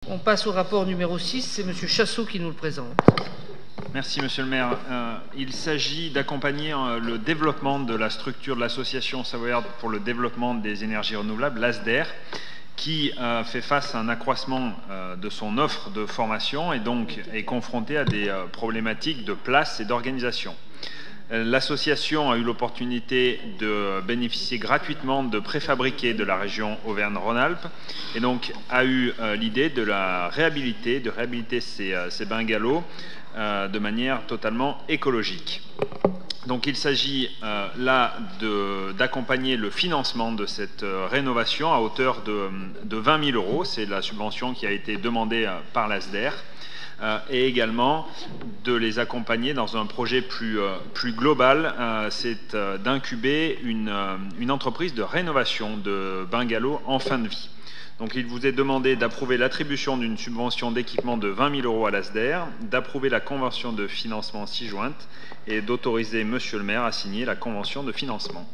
On passe au rapport numéro 6, c'est M. Chassot qui nous le présente. Merci Monsieur le maire. Il s'agit d'accompagner le développement de la structure de l'association savoyarde pour le développement des énergies renouvelables, l'ASDER, qui fait face à un accroissement de son offre de formation et donc est confrontée à des problématiques de place et d'organisation. L'association a eu l'opportunité de bénéficier gratuitement de préfabriqués de la région Auvergne-Rhône-Alpes et donc a eu l'idée de réhabiliter ces bungalows de manière totalement écologique. Donc il s'agit là d'accompagner le financement de cette rénovation à hauteur de 20 000 €. C'est la subvention qui a été demandée par l'ASDER. Et également de les accompagner dans un projet plus global, c'est d'incuber une entreprise de rénovation de bungalows en fin de vie. Donc il vous est demandé d'approuver l'attribution d'une subvention d'équipement de 20 000 € à l'ASDER, d'approuver la convention de financement ci-jointe et d'autoriser Monsieur le maire à signer la convention de financement.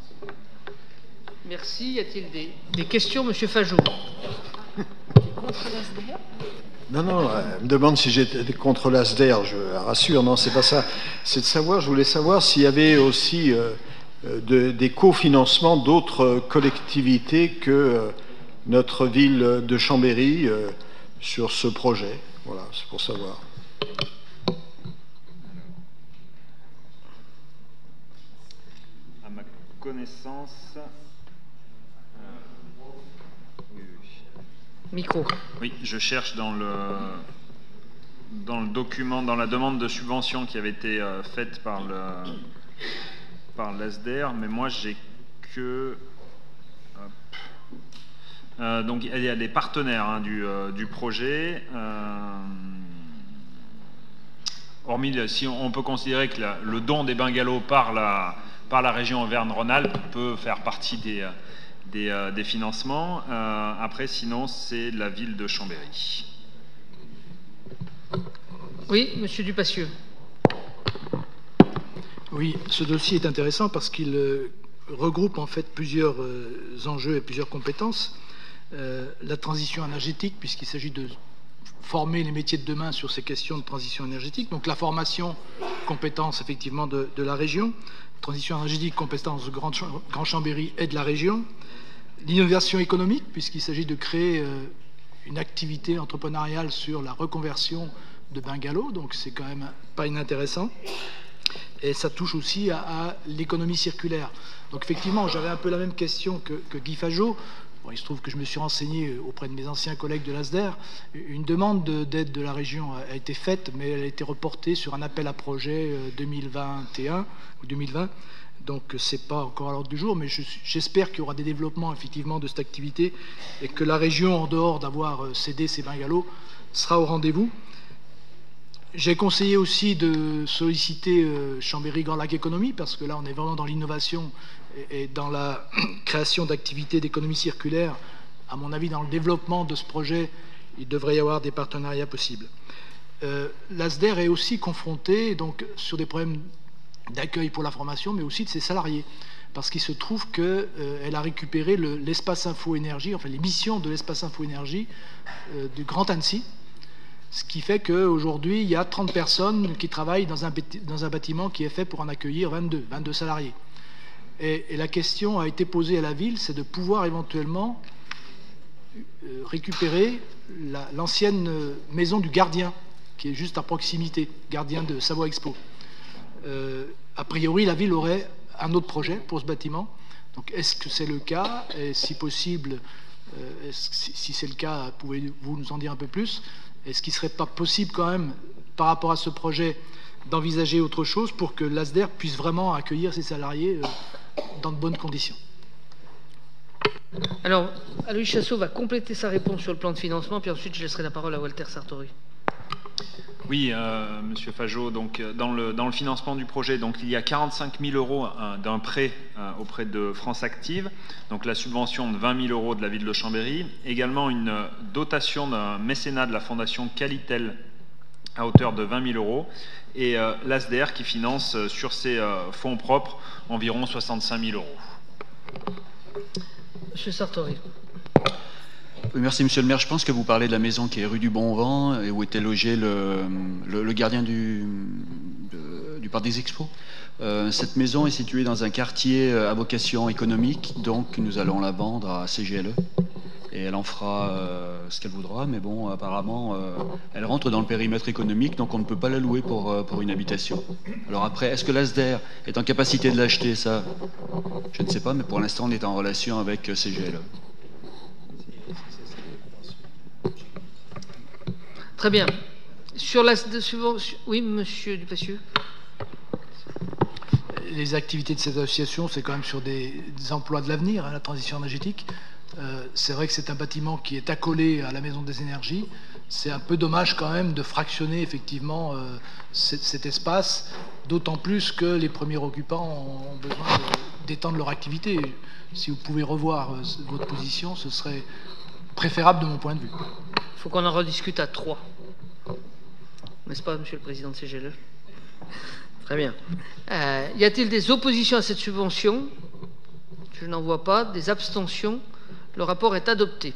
Merci. Y a-t-il des questions, Monsieur Fajot? Contre l'ASDER ? Non, elle me demande si j'étais contre l'ASDER, je la rassure, non, c'est pas ça. C'est de savoir, je voulais savoir s'il y avait aussi des cofinancements d'autres collectivités que notre ville de Chambéry sur ce projet. Voilà, c'est pour savoir. À ma connaissance... Micro. Oui, je cherche dans le document, dans la demande de subvention qui avait été faite par l'ASDER, mais moi j'ai que... donc il y a des partenaires du projet. Hormis, si on peut considérer que le don des bungalows par la région Auvergne-Rhône-Alpes peut faire partie des financements. Après, sinon, c'est la ville de Chambéry. Oui, Monsieur Dupassieux. Oui, ce dossier est intéressant parce qu'il regroupe en fait plusieurs enjeux et plusieurs compétences. La transition énergétique, puisqu'il s'agit de former les métiers de demain sur ces questions de transition énergétique. Donc la formation, compétence effectivement de la région. Transition énergétique, compétence de Grand Chambéry et de la région. L'innovation économique, puisqu'il s'agit de créer une activité entrepreneuriale sur la reconversion de bungalows, donc c'est quand même pas inintéressant. Et ça touche aussi à l'économie circulaire. Donc effectivement, j'avais un peu la même question que Guy Fajot. Bon, il se trouve que je me suis renseigné auprès de mes anciens collègues de l'ASDER. Une demande d'aide de la région a été faite, mais elle a été reportée sur un appel à projet 2021 ou 2020. Donc c'est pas encore à l'ordre du jour, mais j'espère qu'il y aura des développements effectivement de cette activité et que la région, en dehors d'avoir cédé ses bungalows, sera au rendez-vous. J'ai conseillé aussi de solliciter Chambéry Grand Lac Économie, parce que là on est vraiment dans l'innovation et dans la création d'activités d'économie circulaire. À mon avis, dans le développement de ce projet, il devrait y avoir des partenariats possibles. L'ASDER est aussi confronté donc sur des problèmes d'accueil pour la formation, mais aussi de ses salariés, parce qu'il se trouve qu'elle a récupéré l'espace Info-Énergie, enfin les missions de l'espace Info-Énergie du Grand Annecy, ce qui fait qu'aujourd'hui, il y a 30 personnes qui travaillent dans un bâtiment qui est fait pour en accueillir 22 salariés. Et la question a été posée à la ville, c'est de pouvoir éventuellement récupérer l'ancienne maison du gardien, qui est juste à proximité, gardien de Savoie Expo. A priori, la ville aurait un autre projet pour ce bâtiment. Donc, est-ce que c'est le cas? Et si possible, si c'est le cas, pouvez-vous nous en dire un peu plus? Est-ce qu'il ne serait pas possible quand même, par rapport à ce projet, d'envisager autre chose pour que l'ASDER puisse vraiment accueillir ses salariés dans de bonnes conditions? Alors, Aloïs Chassot va compléter sa réponse sur le plan de financement, puis ensuite je laisserai la parole à Walter Sartori. Oui, Monsieur Fajot, donc dans le financement du projet, donc il y a 45 000 € d'un prêt auprès de France Active, donc la subvention de 20 000 € de la ville de Chambéry, également une dotation d'un mécénat de la fondation Qualitel à hauteur de 20 000 € et l'ASDER qui finance sur ses fonds propres environ 65 000 €. Monsieur Sartori. Oui, merci Monsieur le maire. Je pense que vous parlez de la maison qui est rue du Bon Vent et où était logé le gardien du parc des Expos. Cette maison est située dans un quartier à vocation économique, donc nous allons la vendre à CGLE et elle en fera ce qu'elle voudra, mais bon, apparemment, elle rentre dans le périmètre économique, donc on ne peut pas la louer pour une habitation. Alors après, est-ce que l'ASDER est en capacité de l'acheter? Ça, je ne sais pas, mais pour l'instant, on est en relation avec CGLE. Très bien. Sur la subvention... Oui, monsieur Dupassieux. Les activités de cette association, c'est quand même sur des emplois de l'avenir, hein, la transition énergétique. C'est vrai que c'est un bâtiment qui est accolé à la Maison des Énergies. C'est un peu dommage quand même de fractionner effectivement cet espace, d'autant plus que les premiers occupants ont besoin d'étendre leur activité. Si vous pouvez revoir votre position, ce serait préférable de mon point de vue. Il faut qu'on en rediscute à 3. N'est-ce pas, monsieur le président de CGLE? Très bien. Y a-t-il des oppositions à cette subvention? Je n'en vois pas. Des abstentions? Le rapport est adopté.